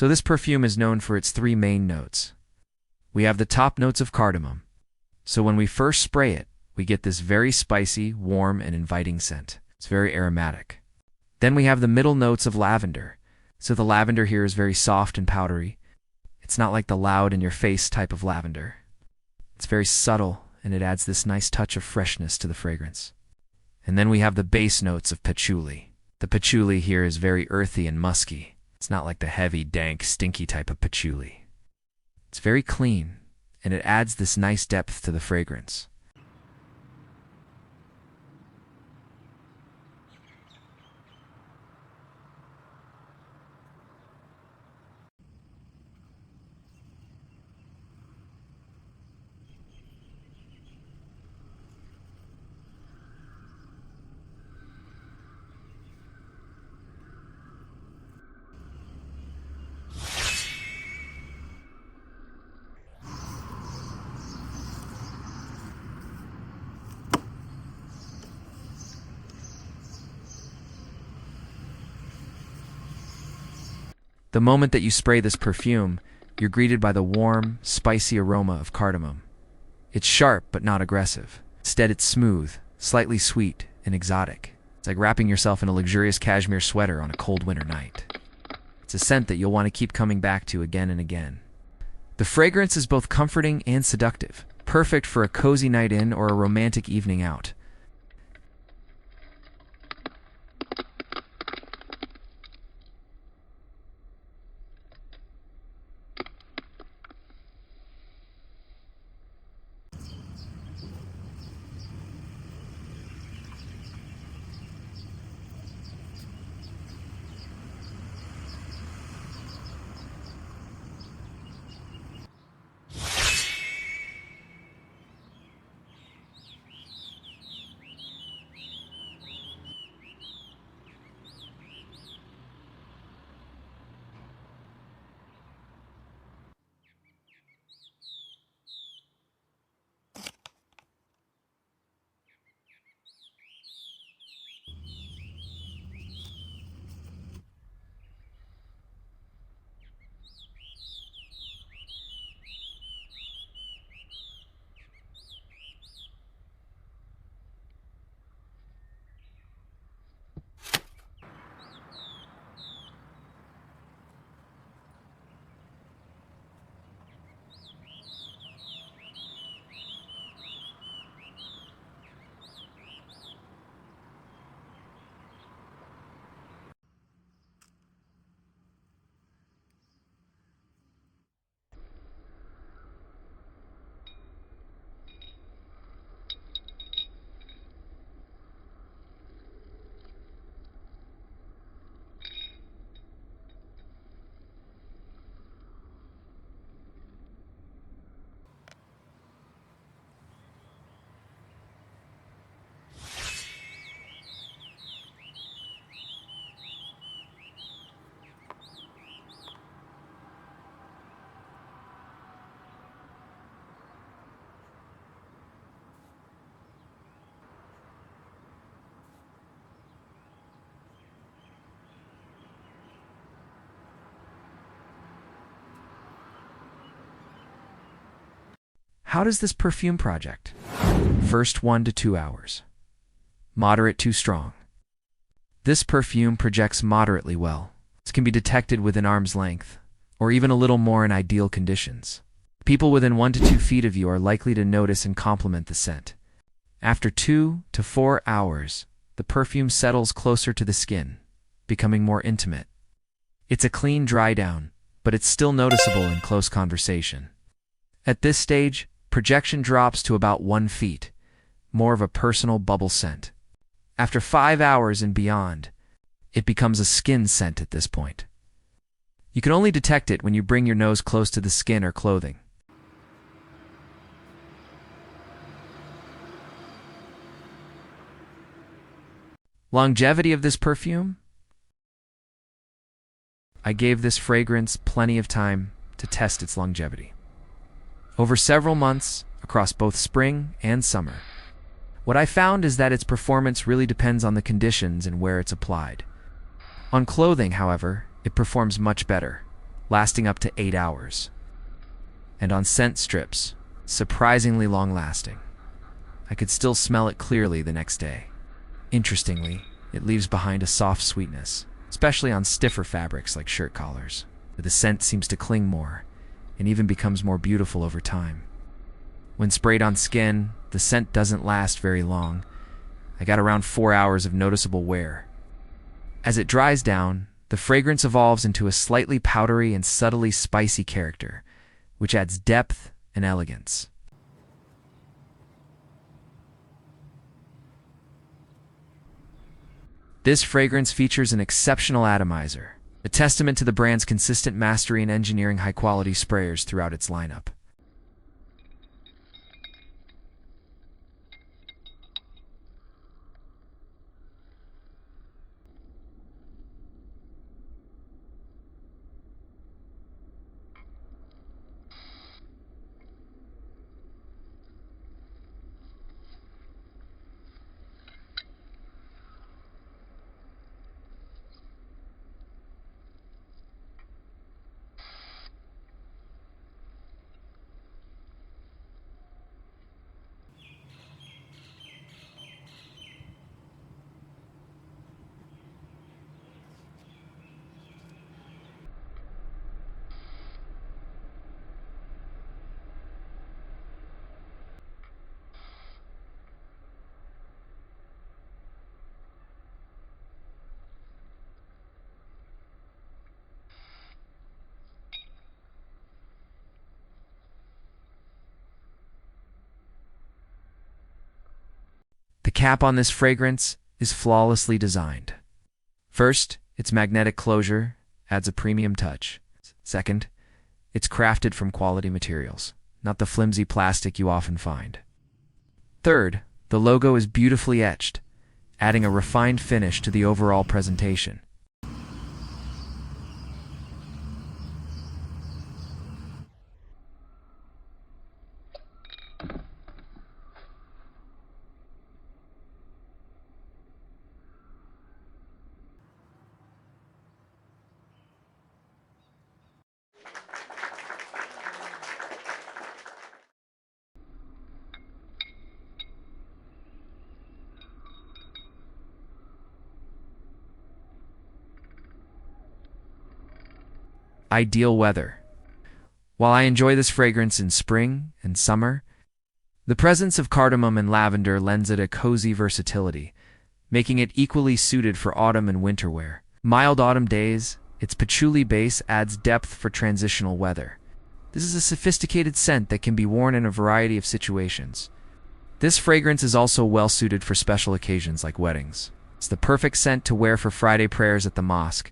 So this perfume is known for its three main notes. We have the top notes of cardamom. So when we first spray it, we get this very spicy, warm, and inviting scent. It's very aromatic. Then we have the middle notes of lavender. So the lavender here is very soft and powdery. It's not like the loud in your face type of lavender. It's very subtle, and it adds this nice touch of freshness to the fragrance. And then we have the base notes of patchouli. The patchouli here is very earthy and musky. It's not like the heavy, dank, stinky type of patchouli. It's very clean, and it adds this nice depth to the fragrance. The moment that you spray this perfume, you're greeted by the warm, spicy aroma of cardamom. It's sharp but not aggressive. Instead, it's smooth, slightly sweet, and exotic. It's like wrapping yourself in a luxurious cashmere sweater on a cold winter night. It's a scent that you'll want to keep coming back to again and again. The fragrance is both comforting and seductive, perfect for a cozy night in or a romantic evening out. How does this perfume project? First 1 to 2 hours. Moderate to strong. This perfume projects moderately well. It can be detected within arm's length, or even a little more in ideal conditions. People within 1 to 2 feet of you are likely to notice and compliment the scent. After 2 to 4 hours, the perfume settles closer to the skin, becoming more intimate. It's a clean dry down, but it's still noticeable in close conversation. At this stage, projection drops to about 1 feet, more of a personal bubble scent. After 5 hours and beyond, it becomes a skin scent at this point. You can only detect it when you bring your nose close to the skin or clothing. Longevity of this perfume? I gave this fragrance plenty of time to test its longevity. Over several months, across both spring and summer. What I found is that its performance really depends on the conditions and where it's applied. On clothing, however, it performs much better, lasting up to 8 hours. And on scent strips, surprisingly long-lasting. I could still smell it clearly the next day. Interestingly, it leaves behind a soft sweetness, especially on stiffer fabrics like shirt collars, where the scent seems to cling more and even becomes more beautiful over time. When sprayed on skin, the scent doesn't last very long. I got around 4 hours of noticeable wear. As it dries down, the fragrance evolves into a slightly powdery and subtly spicy character, which adds depth and elegance. This fragrance features an exceptional atomizer, a testament to the brand's consistent mastery in engineering high-quality sprayers throughout its lineup. The cap on this fragrance is flawlessly designed. First, its magnetic closure adds a premium touch. Second, it's crafted from quality materials, not the flimsy plastic you often find. Third, the logo is beautifully etched, adding a refined finish to the overall presentation. Ideal weather. While I enjoy this fragrance in spring and summer, the presence of cardamom and lavender lends it a cozy versatility, making it equally suited for autumn and winter wear. Mild autumn days, its patchouli base adds depth for transitional weather. This is a sophisticated scent that can be worn in a variety of situations. This fragrance is also well suited for special occasions like weddings. It's the perfect scent to wear for Friday prayers at the mosque,